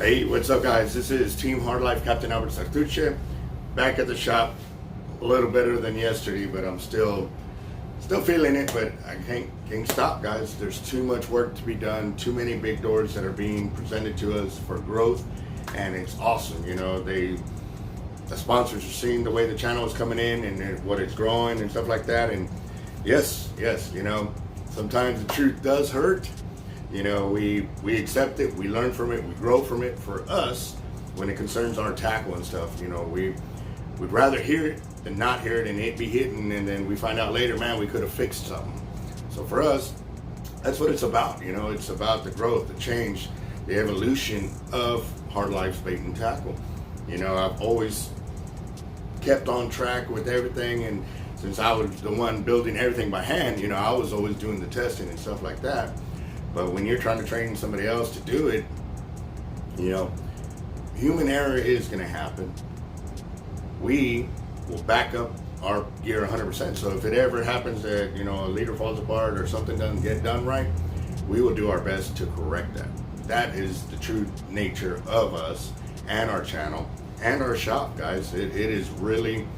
Hey, what's up guys? This is Team Hard Life Captain Alberto Zertuche, back at the shop. A little better than yesterday, but I'm still feeling it, but I can't stop, guys. There's too much work to be done, too many big doors that are being presented to us for growth, and it's awesome. You know, the sponsors are seeing the way the channel is coming in and what it's growing and stuff like that. And yes, you know, sometimes the truth does hurt. You know, we accept it, we learn from it, we grow from it. For us, when it concerns our tackle and stuff, you know, we'd rather hear it than not hear it and it be hitting, and then we find out later, man, we could have fixed something. So for us, that's what it's about. You know, it's about the growth, the change, the evolution of Hard Life's bait and tackle. You know, I've always kept on track with everything, and since I was the one building everything by hand, you know, I was always doing the testing and stuff like that. But when you're trying to train somebody else to do it, you know, human error is going to happen. We will back up our gear 100%. So if it ever happens that, you know, a leader falls apart or something doesn't get done right, we will do our best to correct that. That is the true nature of us and our channel and our shop, guys. It is really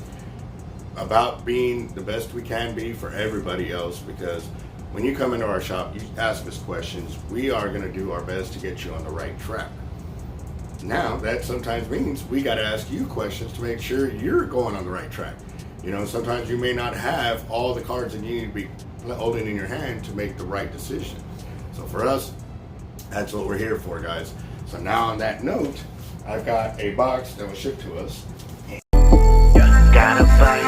about being the best we can be for everybody else, because when you come into our shop, you ask us questions, we are going to do our best to get you on the right track. Now, that sometimes means we got to ask you questions to make sure you're going on the right track. You know, sometimes you may not have all the cards that you need to be holding in your hand to make the right decision. So for us, that's what we're here for, guys. So now on that note, I've got a box that was shipped to us. Gotta buy.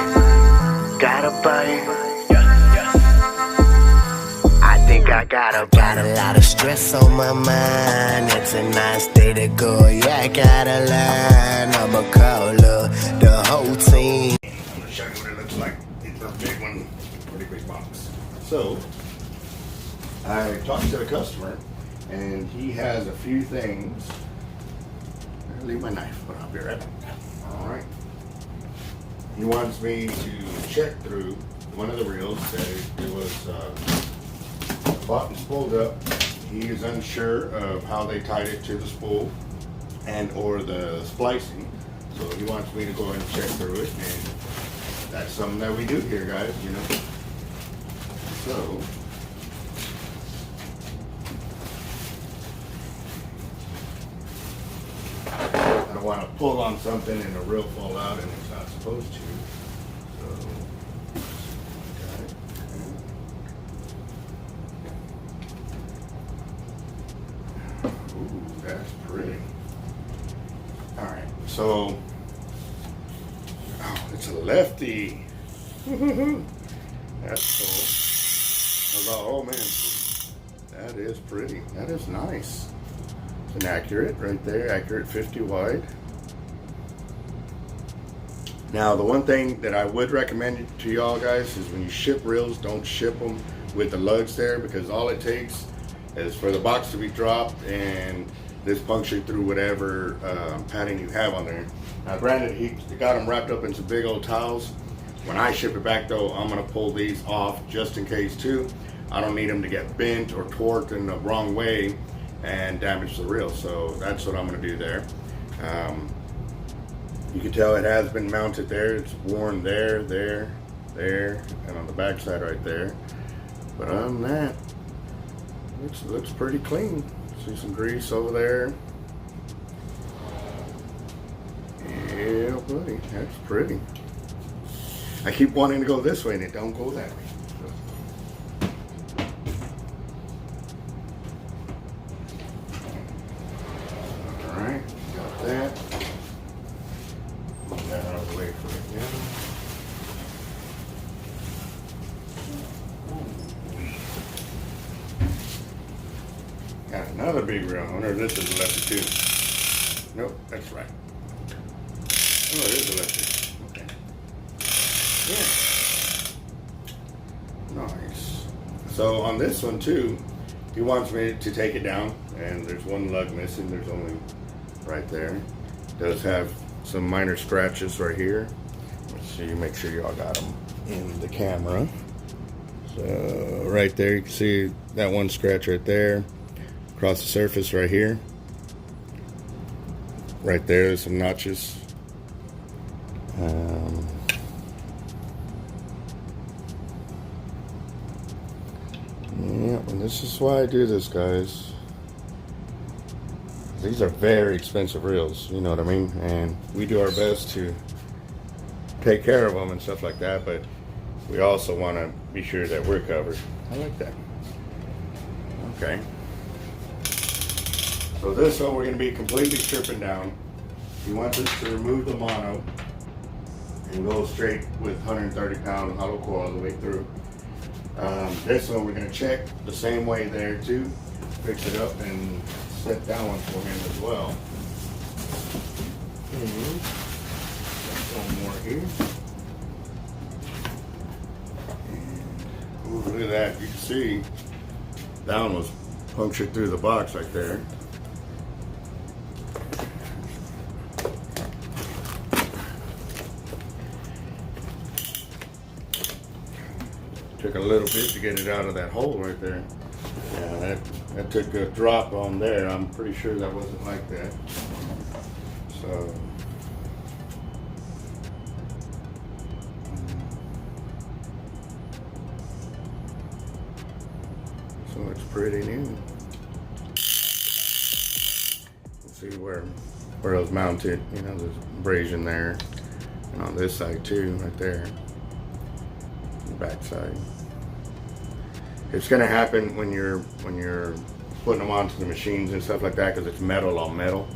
I got a lot of stress on my mind. It's a nice day to go. Yeah, I gotta learn. I'ma call up the whole team. I'm gonna show you what it looks like. It's a big one, pretty big box. So I talked to the customer, and he has a few things. I'll leave my knife, but I'll be right back. All right. He wants me to check through one of the reels that it was bought and spooled up. He is unsure of how they tied it to the spool and or the splicing, so he wants me to go ahead and check through it, and that's something that we do here, guys, you know. So I don't want to pull on something and the reel fall out and it's not supposed to. So that's pretty. Alright, so it's a lefty. That's cool. I thought, oh man, that is pretty. That is nice. It's an accurate right there, accurate 50 wide. Now the one thing that I would recommend to y'all guys is when you ship reels, don't ship them with the lugs there, because all it takes is for the box to be dropped and this punctured through whatever padding you have on there. Now granted, he got them wrapped up in some big old towels. When I ship it back though, I'm gonna pull these off just in case too. I don't need them to get bent or torqued in the wrong way and damage the reel. So that's what I'm gonna do there. You can tell it has been mounted there. It's worn there, and on the back side right there. But other than that, it looks pretty clean. See some grease over there. Yeah, buddy, that's pretty. I keep wanting to go this way and it don't go that way. All right, got that. Move that out of the way for right now. Got another big reel. I wonder if this is a lefty too. Nope, that's right. Oh, it is a lefty. Okay. Yeah. Nice. So on this one too, he wants me to take it down, and there's one lug missing. There's only right there. It does have some minor scratches right here. Let's see, make sure y'all got them in the camera. So right there, you can see that one scratch right there. Across the surface right here. right there, some notches. Yeah, and this is why I do this, guys. These are very expensive reels, you know what I mean? And we do our best to take care of them and stuff like that, but we also want to be sure that we're covered. I like that. Okay. So this one we're going to be completely stripping down. You want this to remove the mono and go straight with 130 pound hollow coil all the way through. This one we're going to check the same way there too. Fix it up and set that one for him as well. One more here. And, ooh, look at that. You can see that one was punctured through the box right there. Took a little bit to get it out of that hole right there. Yeah, that took a drop on there. I'm pretty sure that wasn't like that. So it's pretty new. Let's see where it was mounted. You know, there's abrasion there, and on this side too, right there. Back side. It's going to happen when you're putting them onto the machines and stuff like that, because it's metal on metal.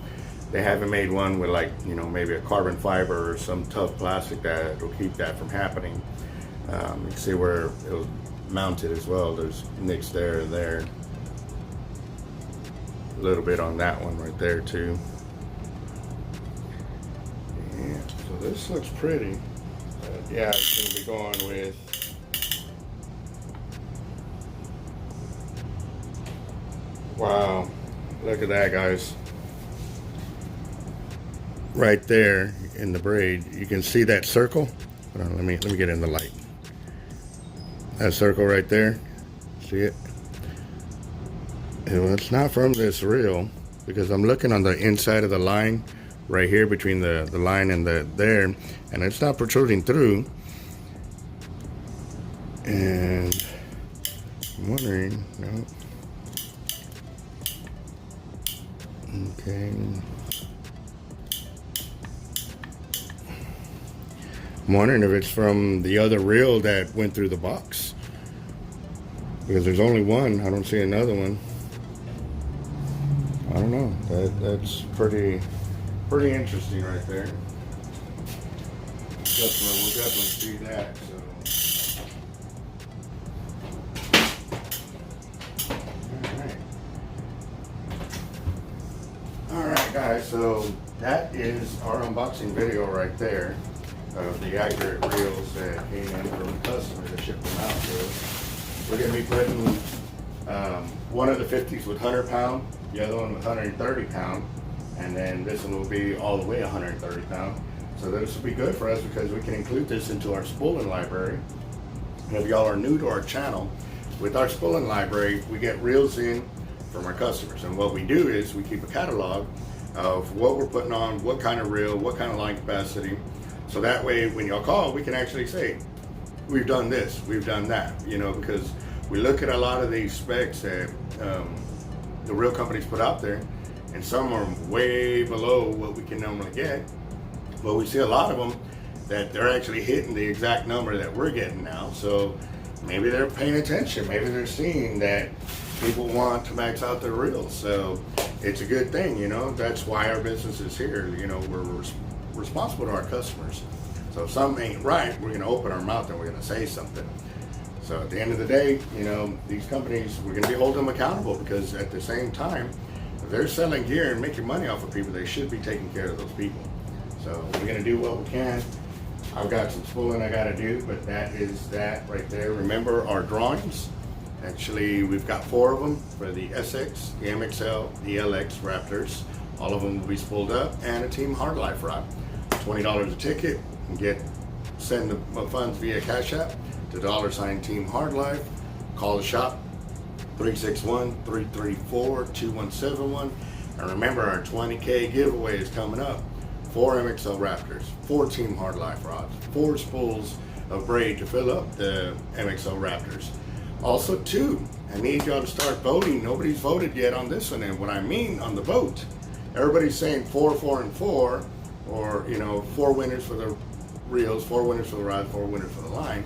They haven't made one with, like, you know, maybe a carbon fiber or some tough plastic that will keep that from happening. You can see where it was mounted as well. There's nicks there and there. A little bit on that one right there too. Yeah, so this looks pretty. Yeah, it's going to be going with wow, look at that, guys. Right there in the braid, you can see that circle. Hold on, let me get in the light. That circle right there, see it? Well, it's not from this reel, because I'm looking on the inside of the line right here between the line and there, and it's not protruding through. And I'm wondering, no. Okay. I'm wondering if it's from the other reel that went through the box, because there's only one. I don't see another one. I don't know. That's pretty interesting right there. We'll definitely see that. So. All right, guys. So that is our unboxing video right there of the accurate reels that came in from the customer to ship them out to us. We're going to be putting one of the 50s with 100 pound, the other one with 130 pound, and then this one will be all the way 130 pound. So this will be good for us because we can include this into our spooling library. And if y'all are new to our channel, with our spooling library, we get reels in from our customers. And what we do is we keep a catalog of what we're putting on, what kind of reel, what kind of line capacity. So that way, when y'all call, we can actually say, we've done this, we've done that, you know, because we look at a lot of these specs that the reel companies put out there, and some are way below what we can normally get. But we see a lot of them that they're actually hitting the exact number that we're getting now. So maybe they're paying attention. Maybe they're seeing that people want to max out their reels. So it's a good thing, you know. That's why our business is here. You know, we're responsible to our customers. So if something ain't right, we're going to open our mouth and we're going to say something. So at the end of the day, you know, these companies, we're going to be holding them accountable, because at the same time, if they're selling gear and making money off of people, they should be taking care of those people. So we're going to do what we can. I've got some spooling I got to do, but that is that right there. Remember our drawings. Actually, we've got 4 of them for the SX, the MXL, the LX Raptors. All of them will be spooled up, and a Team Hard Life rod. $20 a ticket. And send the funds via Cash App to $sign Team Hard Life. Call the shop 361-334-2171. And remember, our 20K giveaway is coming up. 4 MXL Raptors, 4 Team Hard Life rods, 4 spools of braid to fill up the MXL Raptors. Also, too, I need y'all to start voting. Nobody's voted yet on this one. And what I mean on the vote, everybody's saying 4, 4, and 4, or 4 winners for the reels, 4 winners for the rods, 4 winners for the line.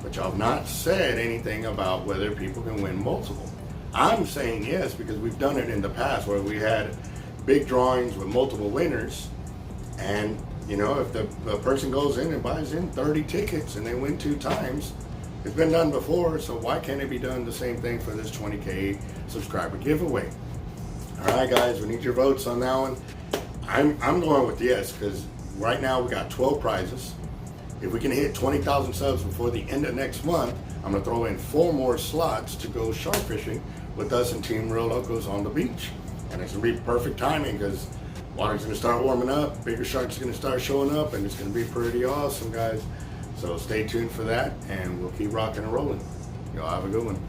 But y'all have not said anything about whether people can win multiple. I'm saying yes because we've done it in the past where we had big drawings with multiple winners. And, if the person goes in and buys in 30 tickets and they win 2 times, it's been done before, so why can't it be done the same thing for this 20K subscriber giveaway? All right, guys, we need your votes on that one. I'm going with yes, because right now we got 12 prizes. If we can hit 20,000 subs before the end of next month, I'm going to throw in 4 more slots to go shark fishing with us and Team Real Locos on the beach. And it's going to be perfect timing because water's going to start warming up, bigger sharks are going to start showing up, and it's going to be pretty awesome, guys. So stay tuned for that, and we'll keep rocking and rolling. Y'all have a good one.